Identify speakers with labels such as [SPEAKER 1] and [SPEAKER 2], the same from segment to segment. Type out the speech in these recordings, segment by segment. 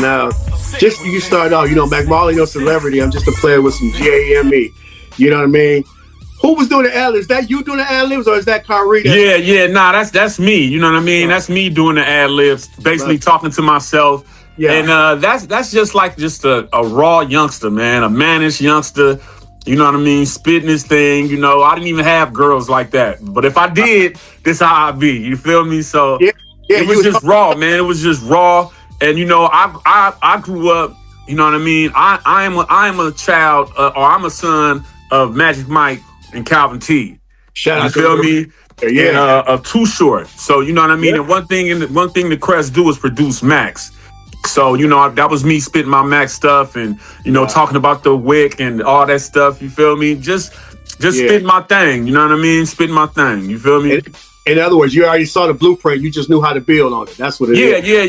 [SPEAKER 1] Now, just you start out, Mac Marley, no celebrity. I'm just a player with some GAME. You know what I mean? Who was doing the ad-libs? Is that you doing the ad-libs or is that Kyrie?
[SPEAKER 2] Nah, that's me. You know what I mean? That's me doing the ad-libs, basically talking to myself. Yeah. And that's just a raw youngster, man, a mannish youngster. You know what I mean? Spitting his thing. I didn't even have girls like that. But if I did, this how I be. You feel me? So it was just raw, man. It was just raw. And I grew up. You know what I mean? I am a child, or I'm a son of Magic Mike and Calvin T.
[SPEAKER 1] Shout out,
[SPEAKER 2] you feel me? Yeah. And of Too Short. So you know what I mean. Yeah. And one thing the Crest do is produce Max. So that was me spitting my Max stuff and talking about the Wick and all that stuff. You feel me? Just spitting my thing. You know what I mean? Spitting my thing. You feel me?
[SPEAKER 1] In other words, you already saw the blueprint. You just knew how to build on it. That's what it is.
[SPEAKER 2] Yeah.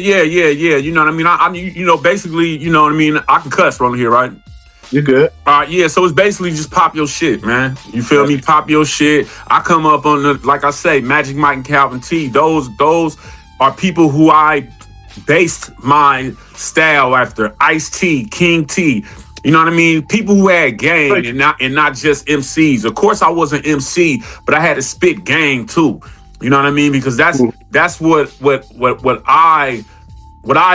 [SPEAKER 2] You know what I mean? Basically, you know what I mean? I can cuss on here, right?
[SPEAKER 1] You're good.
[SPEAKER 2] Yeah, so it's basically just pop your shit, man. You feel me? Pop your shit. I come up on like I say, Magic Mike and Calvin T. Those are people who I based my style after. Ice-T, King T. You know what I mean? People who had game and not just MCs. Of course I was an MC, but I had to spit game too. You know what I mean? Because that's what I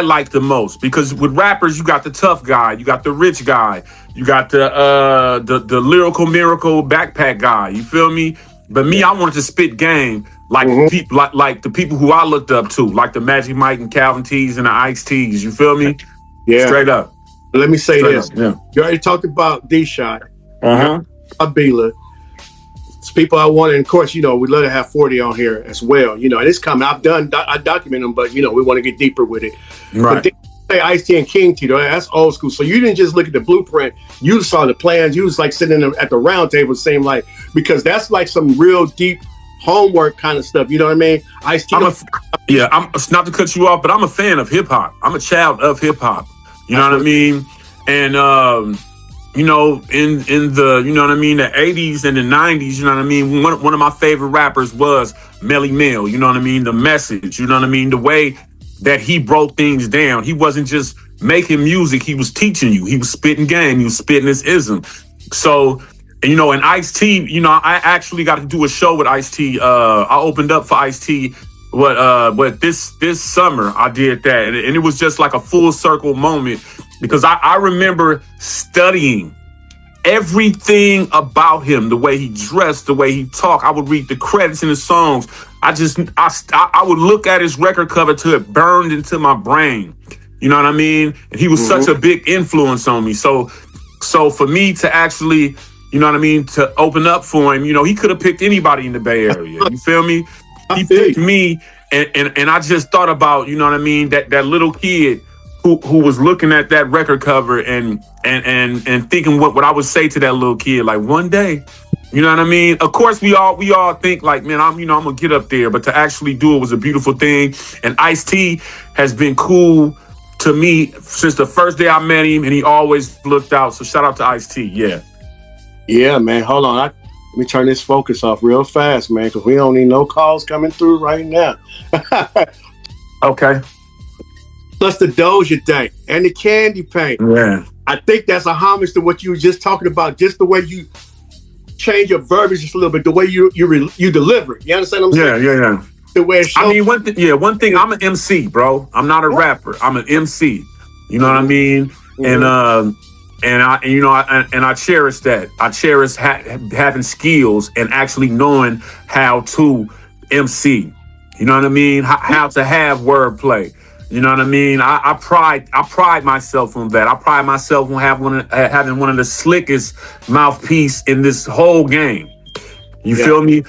[SPEAKER 2] like the most. Because with rappers, you got the tough guy, you got the rich guy, you got the lyrical miracle backpack guy. You feel me? But me, I wanted to spit game like like the people who I looked up to, like the Magic Mike and Calvin T's and the Ice-T's. You feel me?
[SPEAKER 1] Yeah.
[SPEAKER 2] Straight up.
[SPEAKER 1] Let me say this. Yeah. You already talked about D-Shot. Abila. It's people I wanted. And of course, we'd love to have 40 on here as well. And it's coming. I document them, but we want to get deeper with it.
[SPEAKER 2] Right.
[SPEAKER 1] But say Ice-T and King T, though, that's old school. So you didn't just look at the blueprint. You saw the plans. You was like sitting at the round table, same because that's like some real deep homework kind of stuff. You know what I mean? Ice-T.
[SPEAKER 2] I'm not to cut you off, but I'm a fan of hip hop. I'm a child of hip hop. You know what I mean? And in the you know what I mean, the 80s and the 90s, you know what I mean? One of my favorite rappers was Melly Mel, you know what I mean? The message, you know what I mean? The way that he broke things down. He wasn't just making music, he was teaching you. He was spitting game, he was spitting his ism. So, and Ice-T, I actually got to do a show with Ice-T. I opened up for Ice-T but this summer I did that, and it was just like a full circle moment because I remember studying everything about him, the way he dressed, the way he talked. I would read the credits in the songs. I would look at his record cover till it burned into my brain. You know what I mean? And he was such a big influence on me. So for me to actually, you know what I mean, to open up for him, he could have picked anybody in the Bay Area. You feel me? He picked me, and I just thought about, you know what I mean, that little kid who was looking at that record cover and thinking what I would say to that little kid, like one day, you know what I mean? Of course, we all think like, man, I'm gonna get up there, but to actually do it was a beautiful thing. And Ice-T has been cool to me since the first day I met him, and he always looked out. So shout out to Ice-T, yeah.
[SPEAKER 1] Yeah, man. Hold on. Let me turn this focus off real fast, man, because we don't need no calls coming through right now.
[SPEAKER 2] Okay.
[SPEAKER 1] Plus the Doja Day and the candy paint.
[SPEAKER 2] Yeah.
[SPEAKER 1] I think that's a homage to what you were just talking about, just the way you change your verbiage just a little bit, the way you deliver it. You understand what I'm saying?
[SPEAKER 2] Yeah.
[SPEAKER 1] The way it shows.
[SPEAKER 2] I mean, one thing, I'm an MC, bro. I'm not a rapper. I'm an MC. You know what I mean? And I cherish that. I cherish having skills and actually knowing how to MC. You know what I mean? How to have wordplay. You know what I mean? I pride myself on that. I pride myself on having one of the slickest mouthpiece in this whole game. You feel me?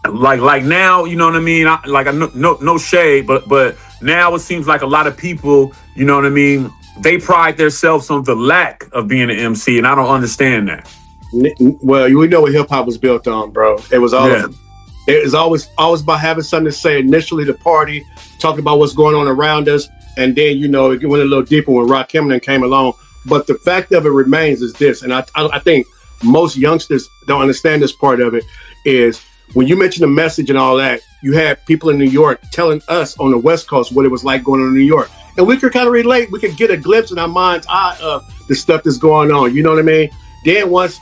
[SPEAKER 2] Like now, you know what I mean? No shade, but now it seems like a lot of people, you know what I mean, they pride themselves on the lack of being an MC, and I don't understand that.
[SPEAKER 1] Well, we know what hip hop was built on, bro. It was always about having something to say initially, the party, talking about what's going on around us, and then it went a little deeper when Rakim came along. But the fact of it remains is this, and I think most youngsters don't understand this part of it, is when you mention the message and all that, you had people in New York telling us on the West Coast what it was like going to New York. and we could kind of relate. We could get a glimpse in our mind's eye of the stuff that's going on. You know what I mean? Then once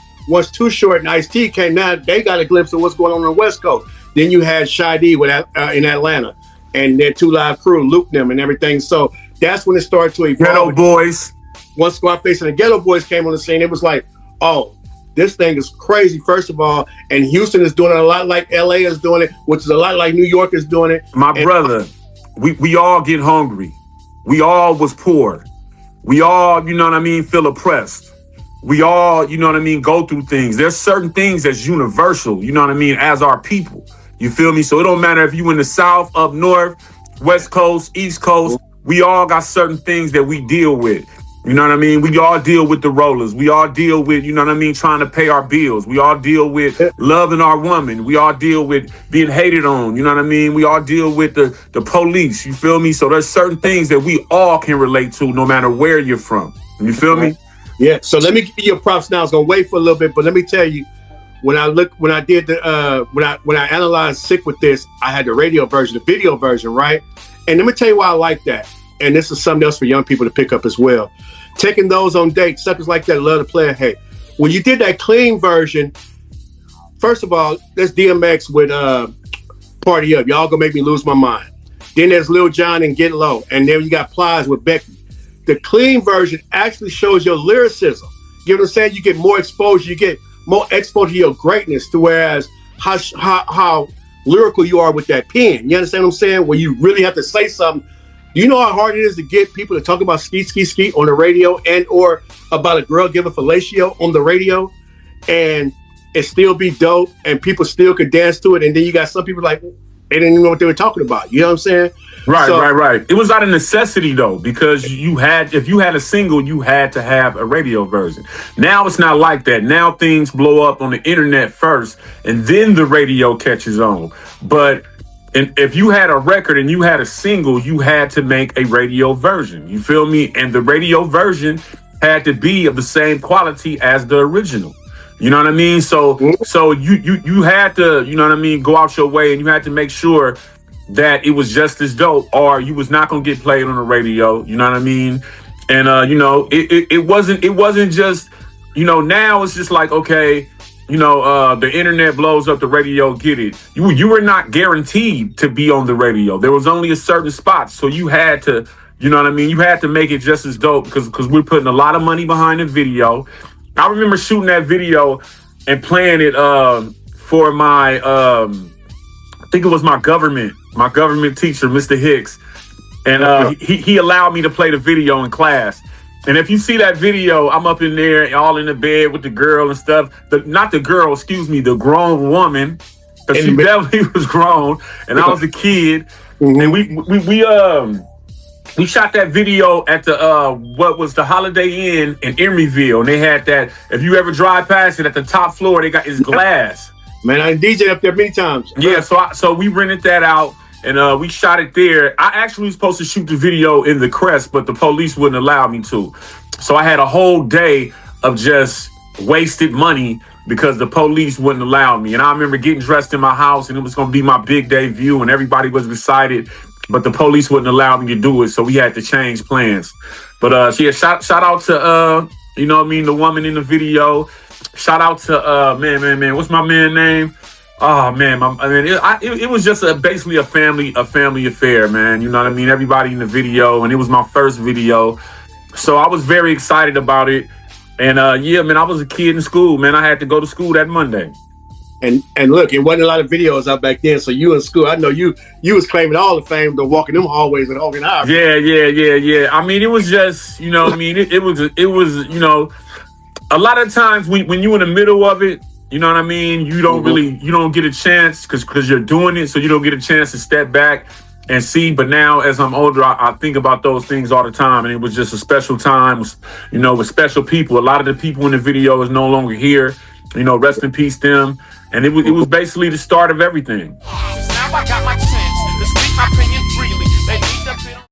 [SPEAKER 1] Too Short and Ice-T came, now they got a glimpse of what's going on the West Coast. Then you had Shy-D with in Atlanta, and their 2 Live Crew, Luke them and everything. So that's when it started to evolve.
[SPEAKER 2] Ghetto Boys.
[SPEAKER 1] Once Scarface and the Ghetto Boys came on the scene, it was like, oh, this thing is crazy, first of all. And Houston is doing it a lot like LA is doing it, which is a lot like New York is doing it.
[SPEAKER 2] My brother, we all get hungry. We all was poor. We all, you know what I mean, feel oppressed. We all, you know what I mean, go through things. There's certain things that's universal, you know what I mean, as our people. You feel me? So it don't matter if you in the South, up North, West Coast, East Coast. We all got certain things that we deal with. You know what I mean? We all deal with the rollers. We all deal with, you know what I mean, trying to pay our bills. We all deal with loving our woman. We all deal with being hated on. You know what I mean? We all deal with the police. You feel me? So there's certain things that we all can relate to no matter where you're from. You feel me?
[SPEAKER 1] Yeah. So let me give you your props now. I was going to wait for a little bit, but let me tell you, when I analyzed Sick With This, I had the radio version, the video version, right? And let me tell you why I like that. And this is something else for young people to pick up as well. Taking those on dates, suckers like that love to play a hey. When you did that clean version, first of all, there's DMX with Party Up. Y'all gonna make me lose my mind. Then there's Lil Jon and Get Low. And then you got Plies with Becky. The clean version actually shows your lyricism. You know what I'm saying? You get more exposure. You get more exposure to your greatness, to whereas how lyrical you are with that pen. You understand what I'm saying? Where you really have to say something. Do you know how hard it is to get people to talk about ski on the radio, and or about a girl giving fellatio on the radio, and it still be dope and people still could dance to it? And then you got some people like, they didn't even know what they were talking about. You know what I'm saying?
[SPEAKER 2] Right. It was out of necessity though, because if you had a single, you had to have a radio version. Now it's not like that. Now things blow up on the internet first, and then the radio catches on. But if you had a record and you had a single, you had to make a radio version. You feel me? And the radio version had to be of the same quality as the original. You know what I mean? So you had to, you know what I mean, go out your way, and you had to make sure that it was just as dope, or you was not gonna get played on the radio. You know what I mean? And you know, it wasn't just, you know, now it's just like, okay, you know, the internet blows up, the radio, get it. You were not guaranteed to be on the radio. There was only a certain spot, so you had to, you know what I mean? You had to make it just as dope, because we're putting a lot of money behind the video. I remember shooting that video and playing it for my, I think it was my government teacher, Mr. Hicks. And he allowed me to play the video in class. And if you see that video, I'm up in there, all in the bed with the girl and stuff. The grown woman. Because she definitely was grown, and I was a kid. Mm-hmm. And we shot that video at the what was the Holiday Inn in Emeryville, and they had that. If you ever drive past it, at the top floor, they got his glass.
[SPEAKER 1] Man, I DJed up there many times.
[SPEAKER 2] Yeah, so we rented that out, and we shot it there. I actually was supposed to shoot the video in the Crest, but the police wouldn't allow me to. So I had a whole day of just wasted money because the police wouldn't allow me. And I remember getting dressed in my house, and it was going to be my big debut, and everybody was excited, but the police wouldn't allow me to do it, so we had to change plans. But yeah, shout out to you know what I mean, the woman in the video. Shout out to man, what's my man name? Oh man, it was just basically a family affair, man. You know what I mean? Everybody in the video, and it was my first video, so I was very excited about it. And yeah, man, I was a kid in school, man. I had to go to school that Monday.
[SPEAKER 1] And look, it wasn't a lot of videos out back then. So you in school, I know you was claiming all the fame to walking them hallways and holding eyes.
[SPEAKER 2] Yeah. I mean, it was just, you know what I mean? It was, you know, a lot of times when you in the middle of it, you know what I mean? You don't you don't get a chance because you're doing it. So you don't get a chance to step back and see. But now as I'm older, I think about those things all the time. And it was just a special time, you know, with special people. A lot of the people in the video is no longer here. You know, rest in peace them. And it was basically the start of everything.
[SPEAKER 3] Now I got